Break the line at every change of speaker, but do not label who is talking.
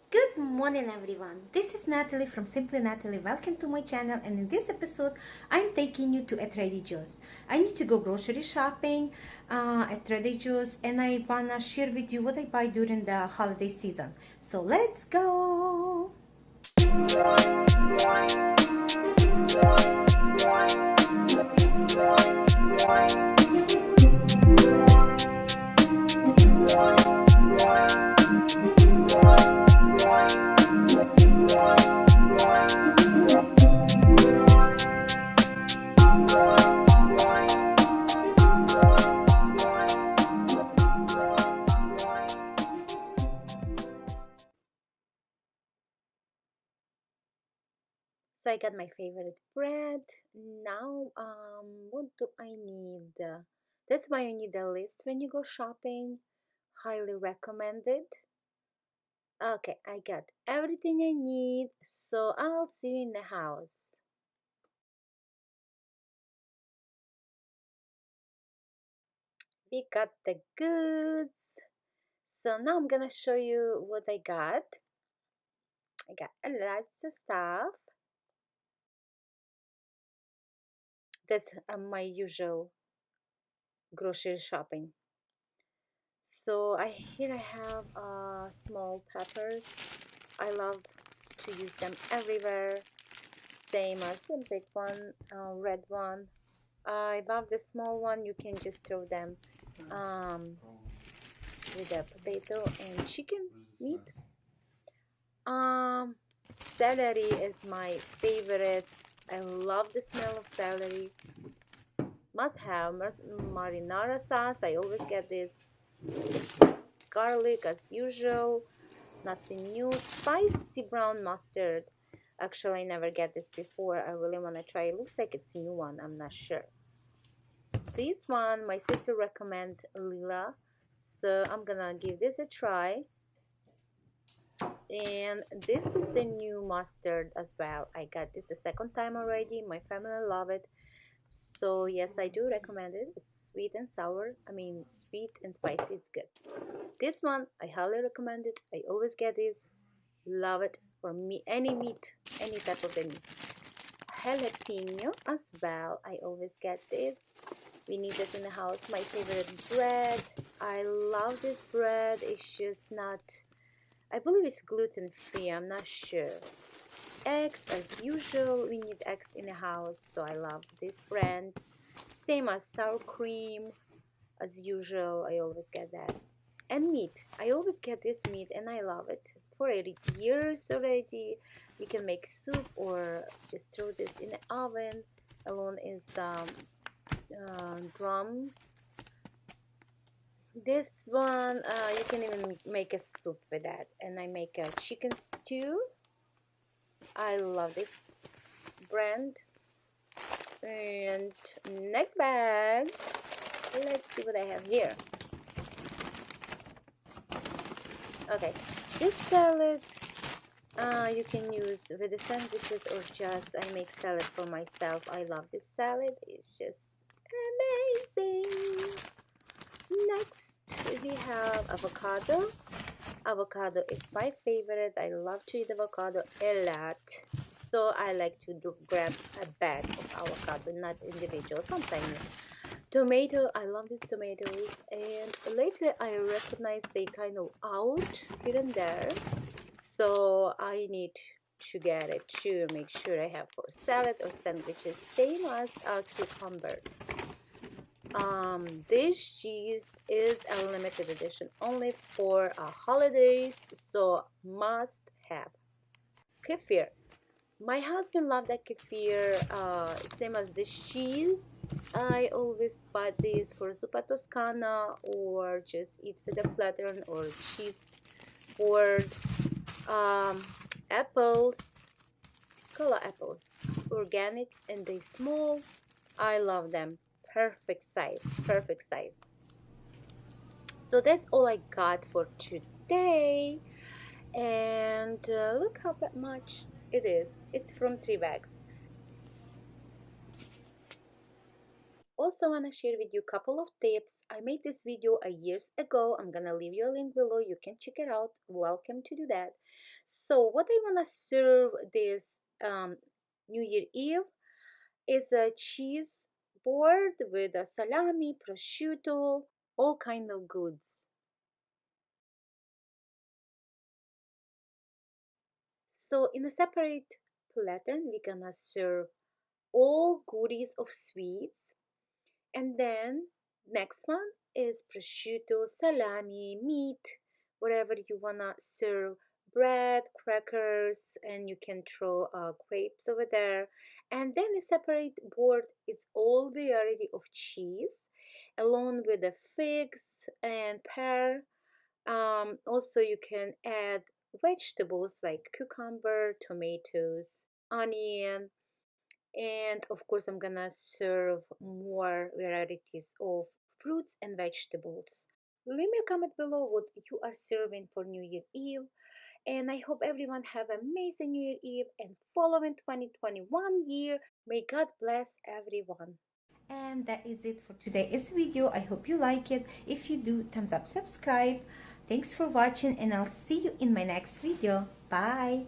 Good morning everyone, this is Natalie from Simply Natalie. Welcome to my channel, and in this episode I'm taking you to a Trader Joe's. I need to go grocery shopping at Trader Joe's, and I wanna share with you what I buy during the holiday season. So let's go! So I got my favorite bread. Now, what do I need? That's why you need a list when you go shopping. Highly recommended. Okay, I got everything I need, so I'll see you in the house. We got the goods. So now I'm gonna show you what I got. I got a lot of stuff. That's my usual grocery shopping. So here I have small peppers. I love to use them everywhere. Same as the big one, red one. I love the small one. You can just throw them with a potato and chicken meat. Um, Celery is my favorite. I love the smell of celery. Must have marinara sauce. I always get this. Garlic as usual. Nothing new. Spicy brown mustard. Actually, I never get this before. I really want to try. It looks like it's a new one. I'm not sure. This one, my sister recommend Lila, so I'm gonna give this a try. And this is the new mustard as well. I got this a second time already. My family love it, so yes, I do recommend it. It's sweet and sour. I mean, sweet and spicy. It's good. This one I highly recommend it. I always get this. Love it for me. Any meat, any type of the meat. Jalapeno as well. I always get this. We need this in the house. My favorite bread. I love this bread. It's just not, I believe it's gluten free. I'm not sure. Eggs as usual. We need eggs in the house, so I love this brand. Same as sour cream as usual. I always get that. And meat. I always get this meat and I love it. For 8 years already. We can make soup or just throw this in the oven. Alone is the drum. This one you can even make a soup with that. And I make a chicken stew. I love this brand. And next bag, let's see what I have here. Okay, this salad you can use with the sandwiches or just I make salad for myself. I love this salad. It's just amazing. Next we have avocado. Avocado is my favorite. I love to eat avocado a lot, so I like to grab a bag of avocado, not individual. Sometimes tomato. I love these tomatoes, and lately I recognize they kind of out here and there, so I need to get it to make sure I have for salad or sandwiches. Same as cucumbers. This cheese is a limited edition only for holidays, so must have. Kefir. My husband loved that kefir, same as this cheese. I always buy this for zuppa toscana or just eat with a platter or cheese board. Apples, cola apples, organic, and they small. I love them. Perfect size, perfect size. So that's all I got for today. And look how much it is. It's from 3 bags. Also wanna share with you a couple of tips. I made this video years ago. I'm gonna leave you a link below. You can check it out. Welcome to do that. So what I wanna serve this New Year Eve is a cheese board with a salami, prosciutto, all kind of goods. So in a separate platter, we're gonna serve all goodies of sweets. And then next one is prosciutto, salami, meat, whatever you wanna serve, bread, crackers, and you can throw grapes over there. And then a separate board is all variety of cheese, along with the figs and pear. Also, you can add vegetables like cucumber, tomatoes, onion, and of course I'm gonna serve more varieties of fruits and vegetables. Leave me a comment below what you are serving for New Year Eve, and I hope everyone have amazing New Year Eve and following 2021 year. May God bless everyone. And that is it for today's video. I hope you like it. If you do, thumbs up, subscribe. Thanks for watching, and I'll see you in my next video. Bye.